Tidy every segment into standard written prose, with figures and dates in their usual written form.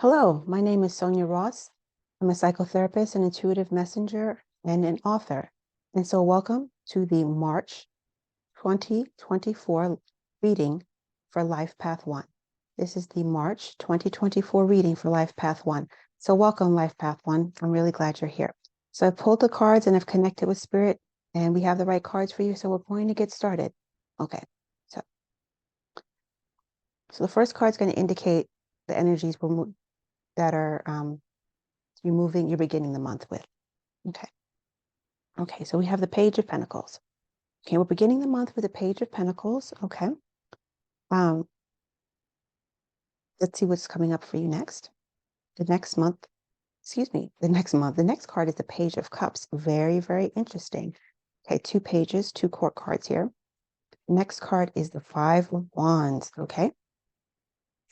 Hello, my name is Sonia Ross. I'm a psychotherapist, an intuitive messenger, and an author. And so welcome to the March 2024 reading for Life Path 1. This is the March 2024 reading for Life Path 1. So welcome, Life Path 1. I'm really glad you're here. So I pulled the cards and I've connected with Spirit, and we have the right cards for you. So we're going to get started. Okay, so the first card is going to indicate the energies that are you're beginning the month with. Okay, so we have the Page of Pentacles. Okay, we're beginning the month with the Page of Pentacles. Okay. Um, let's see what's coming up for you next. The next month, the next card is the Page of Cups. Very, very interesting. Okay, two court cards here. Next card is the Five of Wands. Okay.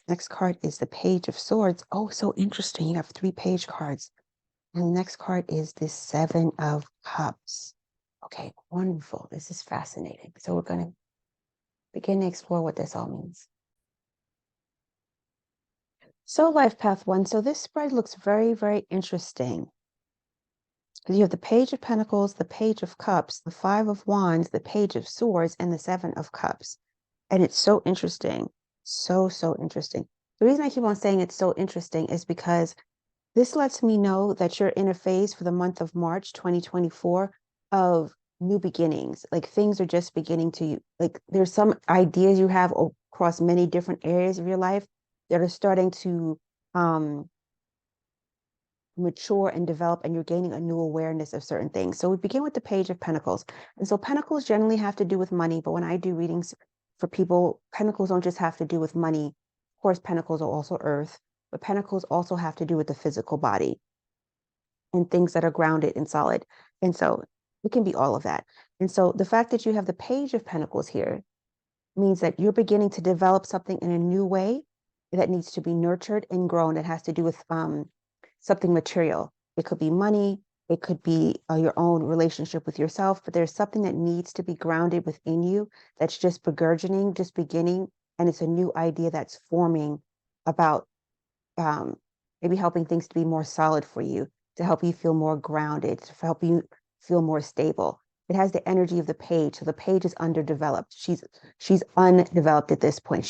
Next card is the Page of Swords. Oh, so interesting. You have 3 page cards. And the next card is the Seven of Cups. Okay, wonderful. This is fascinating. So we're going to begin to explore what this all means. So Life Path 1. So this spread looks very, very interesting. You have the Page of Pentacles, the Page of Cups, the Five of Wands, the Page of Swords, and the Seven of Cups. And it's so interesting. So interesting. The reason I keep on saying it's so interesting is because this lets me know that you're in a phase for the month of March 2024 of new beginnings. Like things are just beginning to, like there's some ideas you have across many different areas of your life that are starting to mature and develop, and you're gaining a new awareness of certain things. So we begin with the Page of Pentacles. And so Pentacles generally have to do with money, but when I do readings for people, Pentacles don't just have to do with money. Of course, Pentacles are also earth, but Pentacles also have to do with the physical body and things that are grounded and solid. And so it can be all of that. And so the fact that you have the Page of Pentacles here means that you're beginning to develop something in a new way that needs to be nurtured and grown. It has to do with something material. It could be money. It could be your own relationship with yourself, but there's something that needs to be grounded within you that's just burgeoning, just beginning, and it's a new idea that's forming about maybe helping things to be more solid for you, to help you feel more grounded, to help you feel more stable. It has the energy of the Page, so the Page is underdeveloped. She's undeveloped at this point.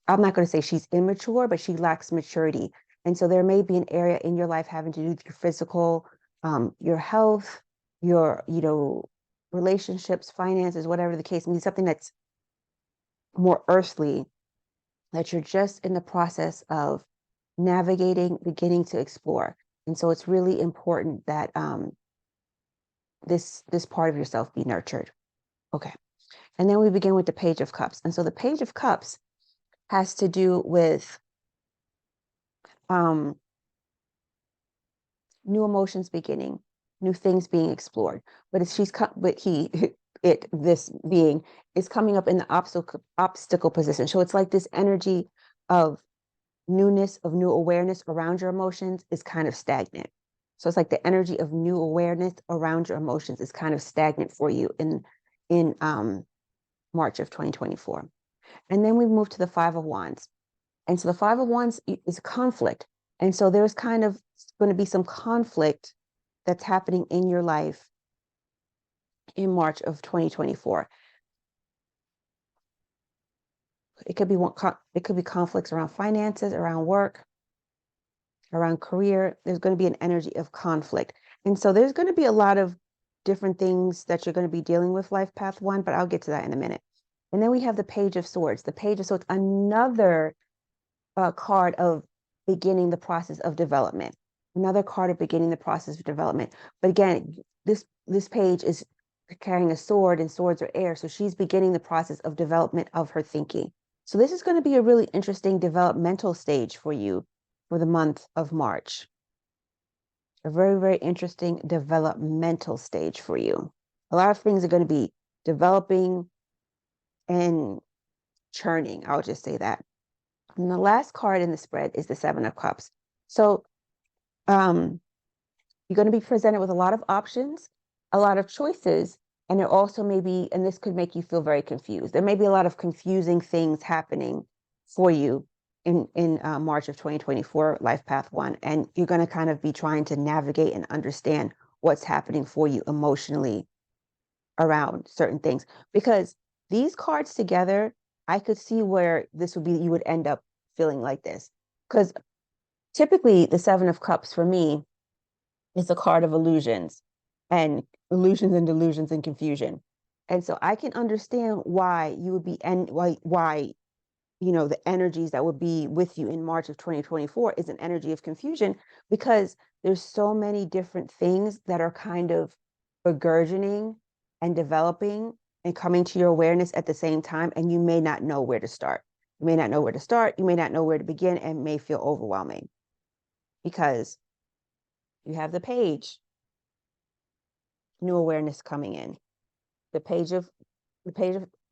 I'm not going to say she's immature, but she lacks maturity. And so there may be an area in your life having to do with your physical, your health, your, relationships, finances, whatever the case may be, something that's more earthly, that you're just in the process of navigating, beginning to explore. And so it's really important that this part of yourself be nurtured. Okay. And then we begin with the Page of Cups. And so the Page of Cups has to do with new emotions beginning, new things being explored. But this being is coming up in the obstacle position. So it's like this energy of newness, of new awareness around your emotions is kind of stagnant. So it's like the energy of new awareness around your emotions is kind of stagnant for you in March of 2024. And then we move to the Five of Wands. And so the Five of Wands is conflict. And so there's kind of going to be some conflict that's happening in your life in March of 2024. It could be conflicts around finances, around work, around career. There's going to be an energy of conflict. And so there's going to be a lot of different things that you're going to be dealing with, Life Path 1, but I'll get to that in a minute. And then we have the Page of Swords. The Page of Swords, another card of beginning the process of development. Another card of beginning the process of development. But again, this page is carrying a sword, and swords are air. So she's beginning the process of development of her thinking. So this is going to be a really interesting developmental stage for you for the month of March. A very, very interesting developmental stage for you. A lot of things are going to be developing and churning. I'll just say that. And the last card in the spread is the Seven of Cups. So you're going to be presented with a lot of options, a lot of choices, and there also may be, and this could make you feel very confused. There may be a lot of confusing things happening for you in March of 2024, Life Path 1, and you're going to kind of be trying to navigate and understand what's happening for you emotionally around certain things. Because these cards together, I could see where this would be, you would end up feeling like this. Because typically the Seven of Cups for me is a card of and illusions and delusions and confusion. And so I can understand why you would be, and why the energies that would be with you in March of 2024 is an energy of confusion, because there's so many different things that are kind of burgeoning and developing and coming to your awareness at the same time, and you may not know where to start. You may not know where to start, you may not know where to begin, and may feel overwhelming because you have the page, new awareness coming in. The page of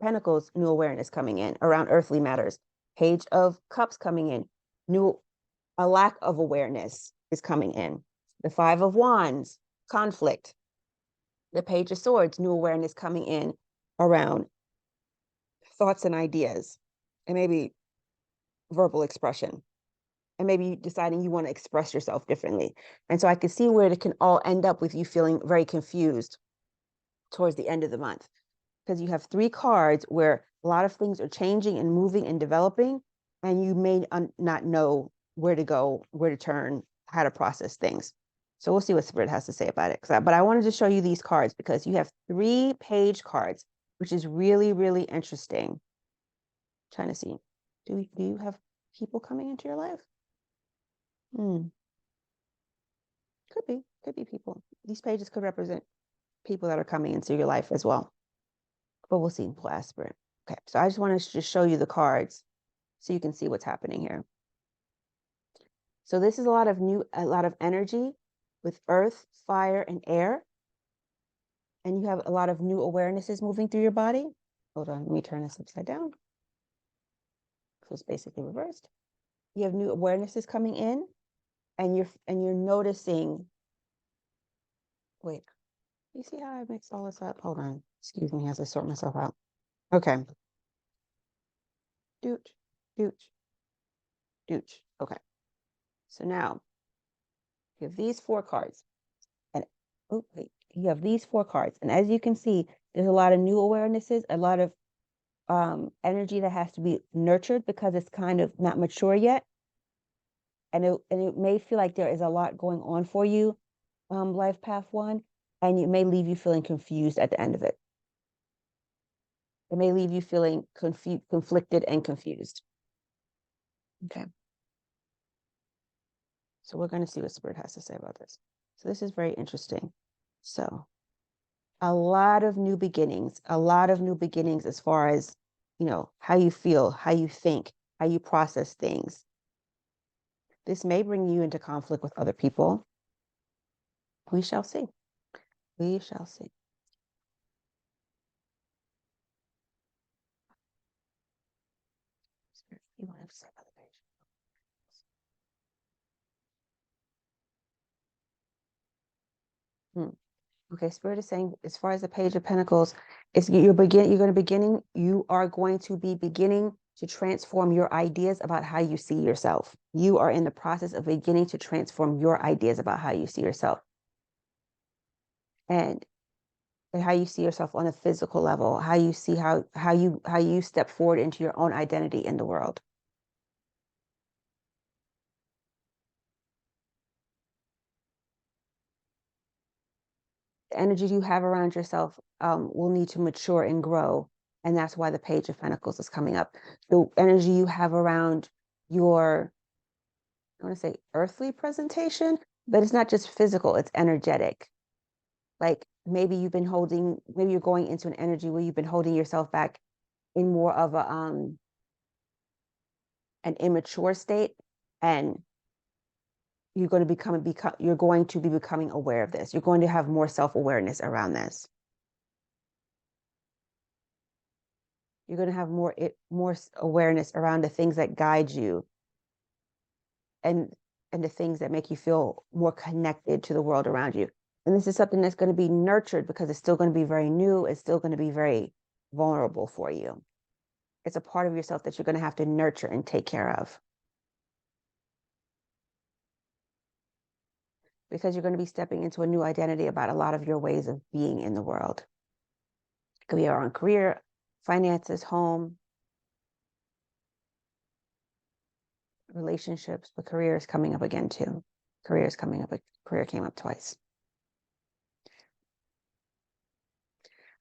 Pentacles, new awareness coming in around earthly matters. Page of Cups coming in, a lack of awareness is coming in. The Five of Wands, conflict. The Page of Swords, new awareness coming in around thoughts and ideas, and maybe verbal expression, and maybe deciding you want to express yourself differently. And so I can see where it can all end up with you feeling very confused towards the end of the month, because you have three cards where a lot of things are changing and moving and developing, and you may not know where to go, where to turn, how to process things. So we'll see what Spirit has to say about it. But I wanted to show you these cards because you have 3 page cards, which is really, really interesting. I'm trying to see, do you have people coming into your life? Could be people. These pages could represent people that are coming into your life as well. But we'll see. We'll ask Spirit. Okay, so I just want to just show you the cards so you can see what's happening here. So this is a lot of energy with earth, fire, and air. And you have a lot of new awarenesses moving through your body. Hold on, let me turn this upside down. So it's basically reversed. You have new awarenesses coming in, and you're noticing. Wait, you see how I mixed all this up? Hold on, excuse me as I sort myself out. Okay. Dooch, dooch, dooch. Okay. So now you have these 4 cards, and you have these 4 cards, and as you can see, there's a lot of new awarenesses, a lot of energy that has to be nurtured because it's kind of not mature yet, and it may feel like there is a lot going on for you, Life Path 1, and it may leave you feeling confused at the end of it. It may leave you feeling conflicted and confused. Okay. So we're going to see what Spirit has to say about this. So this is very interesting. So a lot of new beginnings as far as, how you feel, how you think, how you process things. This may bring you into conflict with other people. We shall see. We shall see. Spirit, you want to say about the page? Okay, Spirit is saying, as far as the Page of Pentacles, you are going to be beginning to transform your ideas about how you see yourself. You are in the process of beginning to transform your ideas about how you see yourself. And how you see yourself on a physical level, how you see how you step forward into your own identity in the world. The energy you have around yourself will need to mature and grow. And that's why the Page of Pentacles is coming up. The energy you have around your, I want to say earthly presentation, but it's not just physical, it's energetic. Like maybe you're going into an energy where you've been holding yourself back in more of an immature state, and you're going to be becoming aware of this. You're going to have more self-awareness around this. You're going to have more awareness around the things that guide you, and the things that make you feel more connected to the world around you. And this is something that's going to be nurtured because it's still going to be very new. It's still going to be very vulnerable for you. It's a part of yourself that you're going to have to nurture and take care of. because you're going to be stepping into a new identity about a lot of your ways of being in the world. It could be around career, finances, home, relationships, but career is coming up again too. Career is coming up. Career came up twice.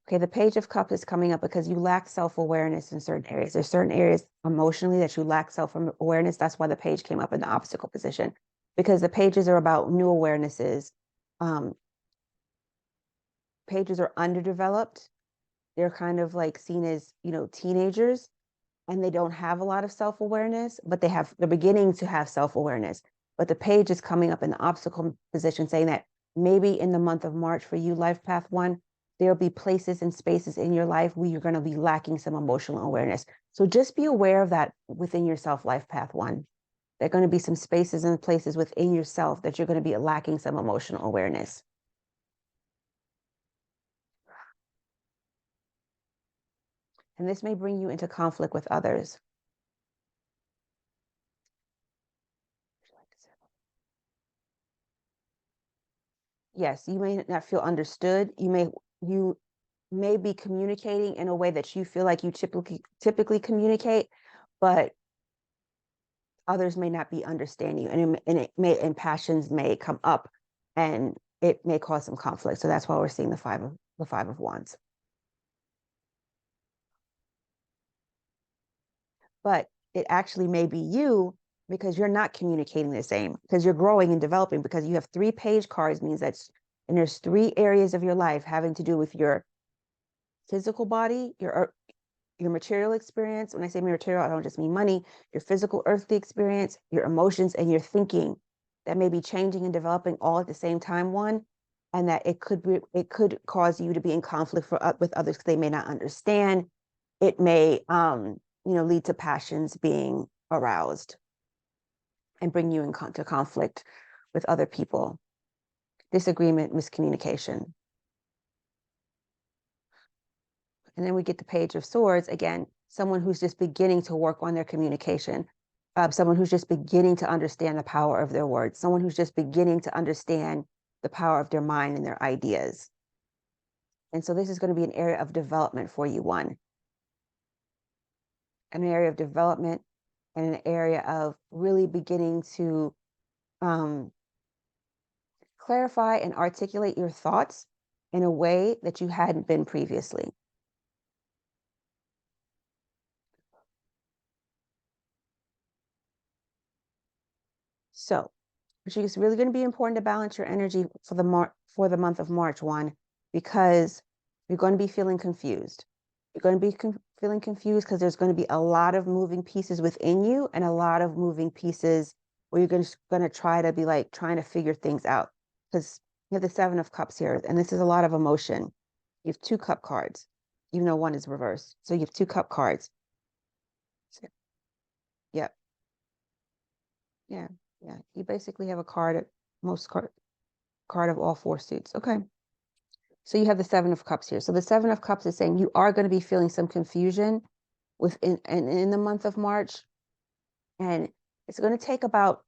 Okay, the Page of Cups is coming up because you lack self-awareness in certain areas. There's certain areas emotionally that you lack self-awareness. That's why the page came up in the obstacle position, because the pages are about new awarenesses. Pages are underdeveloped. They're kind of like seen as, teenagers, and they don't have a lot of self-awareness, but they're beginning to have self-awareness. But the page is coming up in the obstacle position, saying that maybe in the month of March for you, Life Path 1, there'll be places and spaces in your life where you're going to be lacking some emotional awareness. So just be aware of that within yourself, Life Path 1. There are going to be some spaces and places within yourself that you're going to be lacking some emotional awareness. And this may bring you into conflict with others. Yes, you may not feel understood. You may be communicating in a way that you feel like you typically communicate, but others may not be understanding you, and passions may come up, and it may cause some conflict. So that's why we're seeing the Five of Wands. But it actually may be you, because you're not communicating the same, because you're growing and developing, because you have 3 page cards, means and there's 3 areas of your life having to do with your physical body, your material experience. When I say material, I don't just mean money, your physical earthly experience, your emotions, and your thinking, that may be changing and developing all at the same time, and that it could cause you to be in conflict with others, because they may not understand. It may lead to passions being aroused and bring you into conflict with other people. Disagreement, miscommunication. And then we get the Page of Swords, again, someone who's just beginning to work on their communication, someone who's just beginning to understand the power of their words, someone who's just beginning to understand the power of their mind and their ideas. And so this is going to be an area of development for you, an area of development, and an area of really beginning to clarify and articulate your thoughts in a way that you hadn't been previously. So, which is really going to be important to balance your energy for the month of March, because you're going to be feeling confused. You're going to be feeling confused because there's going to be a lot of moving pieces within you, and a lot of moving pieces where you're going to try to be like trying to figure things out, because you have the 7 of Cups here, and this is a lot of emotion. You have 2 cup cards, even though 1 is reversed. So you have 2 cup cards. So, yeah. Yeah. Yeah. You basically have a card card of all 4 suits. Okay. So you have the 7 of Cups here. So the 7 of Cups is saying you are going to be feeling some confusion in the month of March. And it's going to take about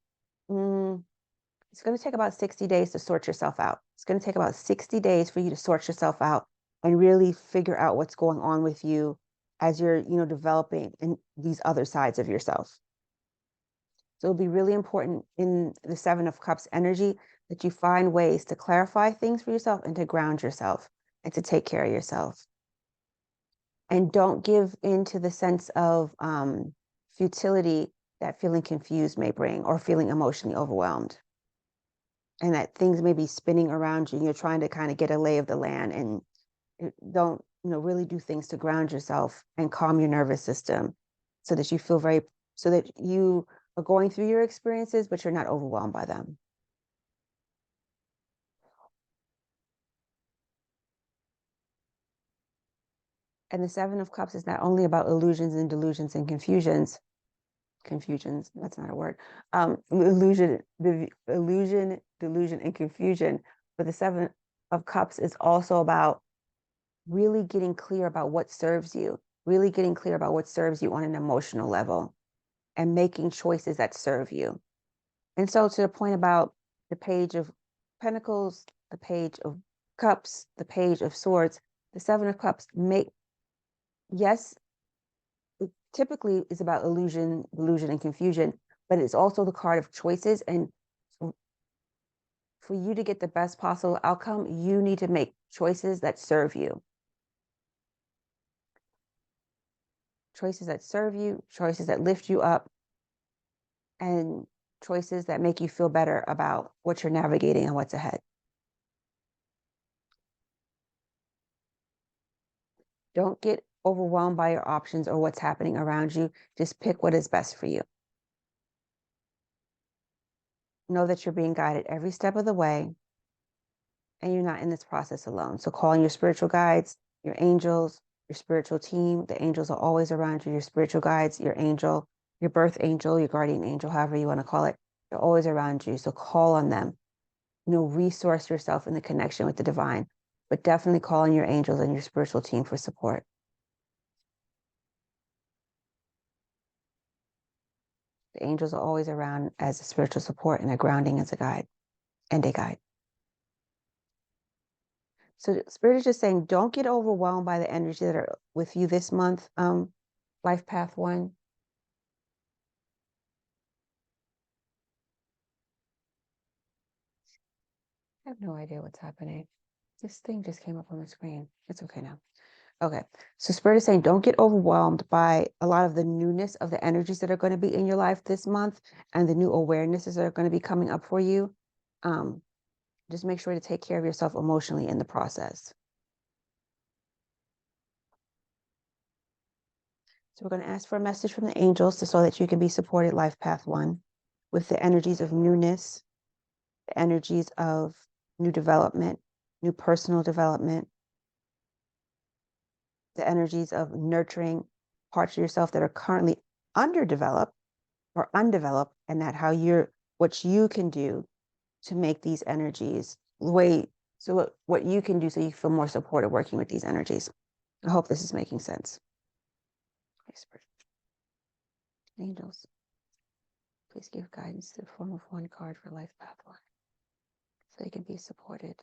60 days to sort yourself out. It's going to take about 60 days for you to sort yourself out and really figure out what's going on with you as you're, developing in these other sides of yourself. So it'll be really important in the 7 of Cups energy that you find ways to clarify things for yourself and to ground yourself and to take care of yourself. And don't give in to the sense of futility that feeling confused may bring, or feeling emotionally overwhelmed. And that things may be spinning around you and you're trying to kind of get a lay of the land, and don't, really do things to ground yourself and calm your nervous system so that you are going through your experiences, but you're not overwhelmed by them. And the 7 of Cups is not only about illusions and delusions and confusions, that's not a word, delusion, and confusion, but the 7 of Cups is also about really getting clear about what serves you, on an emotional level, and making choices that serve you. And so, to the point about the Page of Pentacles, the Page of Cups, the Page of Swords, the Seven of Cups yes, it typically is about illusion and confusion, but it's also the card of choices. And for you to get the best possible outcome, you need to make choices that serve you. Choices that serve you, choices that lift you up, and choices that make you feel better about what you're navigating and what's ahead. Don't get overwhelmed by your options or what's happening around you. Just pick what is best for you. Know that you're being guided every step of the way, and you're not in this process alone. So call in your spiritual guides, your angels, your spiritual team. The angels are always around you, your spiritual guides, your angel, your birth angel, your guardian angel, however you want to call it. They're always around you. So call on them. Resource yourself in the connection with the divine, but definitely call on your angels and your spiritual team for support. The angels are always around as a spiritual support and a grounding as a guide and a guide. So Spirit is just saying, don't get overwhelmed by the energy that are with you this month. Life Path 1. I have no idea what's happening. This thing just came up on the screen. It's okay now. Okay. So Spirit is saying, don't get overwhelmed by a lot of the newness of the energies that are going to be in your life this month and the new awarenesses that are going to be coming up for you. Just make sure to take care of yourself emotionally in the process. So we're going to ask for a message from the angels so that you can be supported, Life Path 1, with the energies of newness, the energies of new development, new personal development, the energies of nurturing parts of yourself that are currently underdeveloped or undeveloped, and what you can do to make these energies what you can do so you feel more supported working with these energies. I hope this is making sense. Angels, please give guidance in the form of one card for Life Path 1 so they can be supported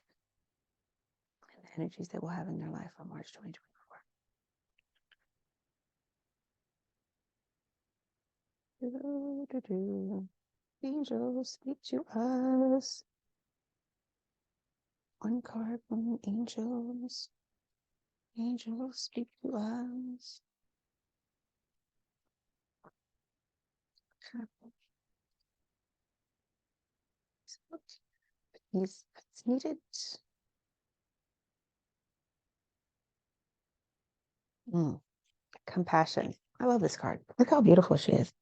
in the energies they will have in their life on March 2024. Angels, speak to us. One card from the angels. Angels, speak to us. It's needed. Compassion. I love this card. Look how beautiful she is.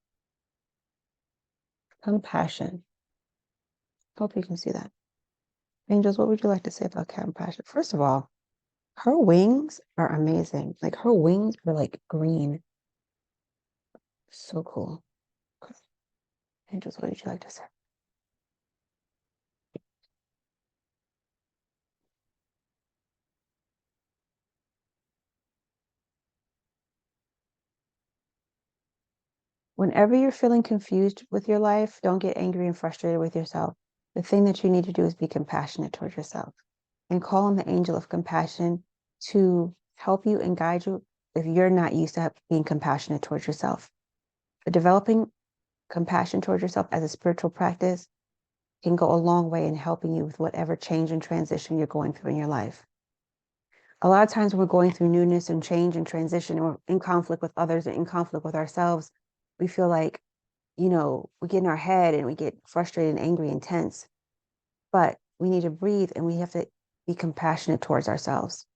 Compassion. Hope you can see that. Angels, what would you like to say about compassion? First of all, her wings are amazing. Like her wings are like green. So cool. Angels, what would you like to say? Whenever you're feeling confused with your life, don't get angry and frustrated with yourself. The thing that you need to do is be compassionate towards yourself and call on the angel of compassion to help you and guide you if you're not used to being compassionate towards yourself. But developing compassion towards yourself as a spiritual practice can go a long way in helping you with whatever change and transition you're going through in your life. A lot of times when we're going through newness and change and transition, and we're in conflict with others and in conflict with ourselves, we feel like, we get in our head and we get frustrated and angry and tense. But we need to breathe and we have to be compassionate towards ourselves.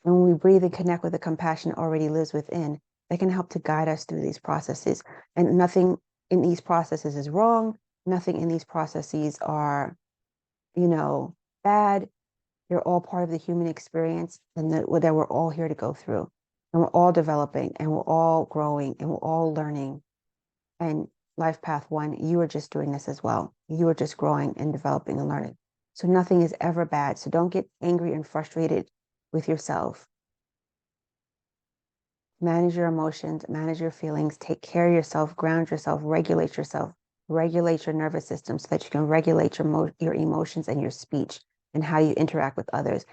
And when we breathe and connect with the compassion that already lives within, that can help to guide us through these processes. And nothing in these processes is wrong. Nothing in these processes are, bad. They're all part of the human experience and that we're all here to go through. And we're all developing and we're all growing and we're all learning. And Life Path 1, you are just doing this as well. You are just growing and developing and learning. So nothing is ever bad. So don't get angry and frustrated with yourself. Manage your emotions, manage your feelings, take care of yourself, ground yourself, regulate yourself. regulate your nervous system so that you can regulate your emotions and your speech and how you interact with others.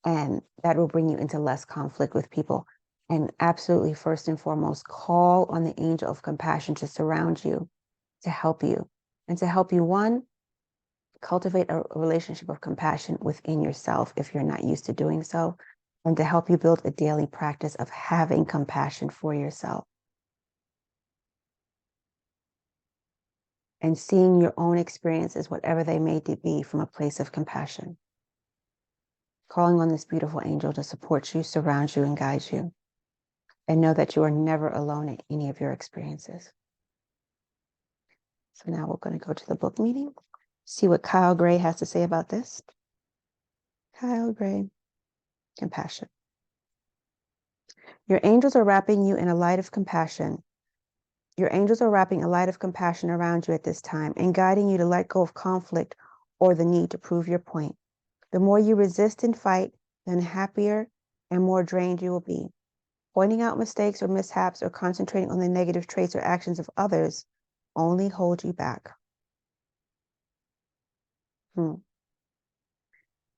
And that will bring you into less conflict with people. And absolutely, first and foremost, call on the angel of compassion to surround you, to help you, and to help you, one, cultivate a relationship of compassion within yourself if you're not used to doing so, and to help you build a daily practice of having compassion for yourself and seeing your own experiences, whatever they may be, from a place of compassion. Calling on this beautiful angel to support you, surround you, and guide you. And know that you are never alone in any of your experiences. So now we're going to go to the book meeting, see what Kyle Gray has to say about this. Kyle Gray, compassion. Your angels are wrapping you in a light of compassion. Your angels are wrapping a light of compassion around you at this time and guiding you to let go of conflict or the need to prove your point. The more you resist and fight, the happier and more drained you will be. Pointing out mistakes or mishaps or concentrating on the negative traits or actions of others only hold you back.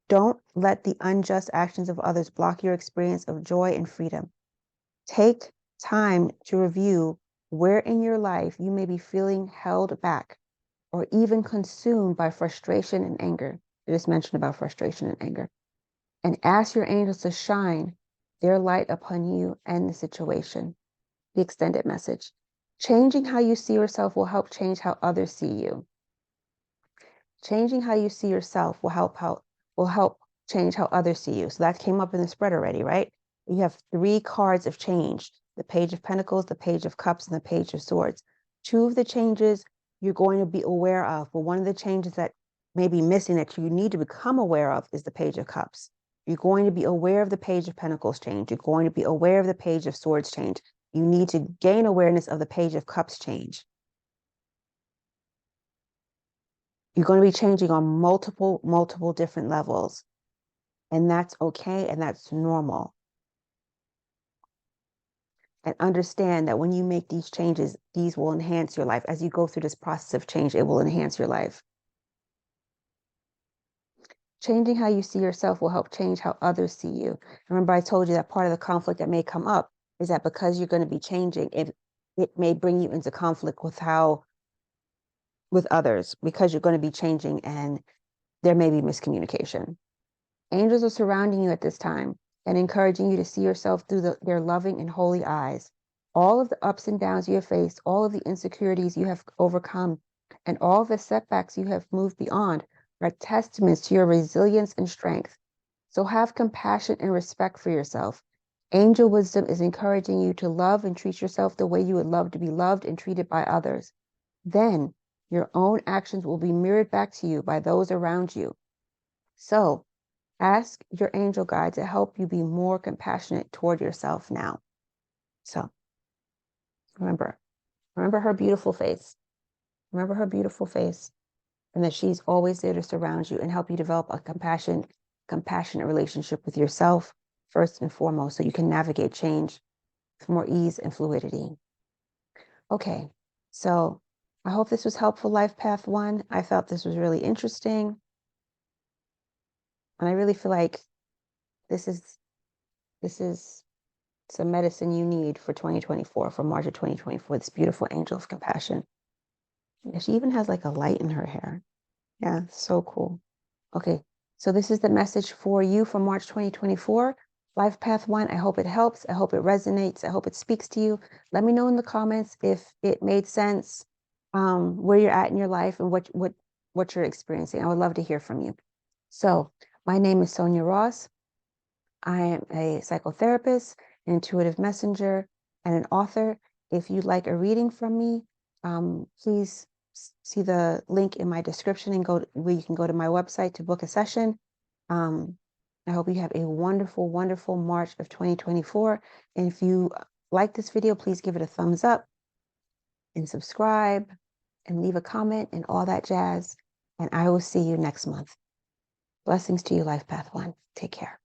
Don't let the unjust actions of others block your experience of joy and freedom. Take time to review where in your life you may be feeling held back or even consumed by frustration and anger. I just mentioned about frustration and anger. And ask your angels to shine their light upon you and the situation. The extended message. Changing how you see yourself will help change how others see you. Changing how you see yourself will help change how others see you. So that came up in the spread already, right? You have 3 cards of change: the Page of Pentacles, the Page of Cups, and the Page of Swords. 2 of the changes you're going to be aware of, but one of the changes that may be missing that you need to become aware of is the Page of Cups. You're going to be aware of the Page of Pentacles change. You're going to be aware of the Page of Swords change. You need to gain awareness of the Page of Cups change. You're going to be changing on multiple different levels. And that's okay, and that's normal. And understand that when you make these changes, these will enhance your life. As you go through this process of change, it will enhance your life. Changing how you see yourself will help change how others see you. Remember, I told you that part of the conflict that may come up is that because you're going to be changing, it may bring you into conflict with others, because you're going to be changing and there may be miscommunication. Angels are surrounding you at this time and encouraging you to see yourself through their loving and holy eyes. All of the ups and downs you have faced, all of the insecurities you have overcome, and all the setbacks you have moved beyond are testaments to your resilience and strength. So have compassion and respect for yourself. Angel wisdom is encouraging you to love and treat yourself the way you would love to be loved and treated by others. Then your own actions will be mirrored back to you by those around you. So ask your angel guide to help you be more compassionate toward yourself now. So remember her beautiful face. Remember her beautiful face, and that she's always there to surround you and help you develop a compassionate relationship with yourself first and foremost, so you can navigate change with more ease and fluidity. Okay, so I hope this was helpful, Life Path 1. I felt this was really interesting. And I really feel like this is some medicine you need for 2024, for March of 2024, this beautiful angel of compassion. Yeah, she even has like a light in her hair. Yeah, so cool. Okay, so this is the message for you for March 2024. Life Path 1, I hope it helps. I hope it resonates. I hope it speaks to you. Let me know in the comments if it made sense, where you're at in your life and what you're experiencing. I would love to hear from you. So my name is Sonia Ross. I am a psychotherapist, an intuitive messenger, and an author. If you'd like a reading from me, please see the link in my description and go where you can go to my website to book a session. I hope you have a wonderful, wonderful March of 2024. And if you like this video, please give it a thumbs up and subscribe and leave a comment and all that jazz. And I will see you next month. Blessings to you, Life Path 1. Take care.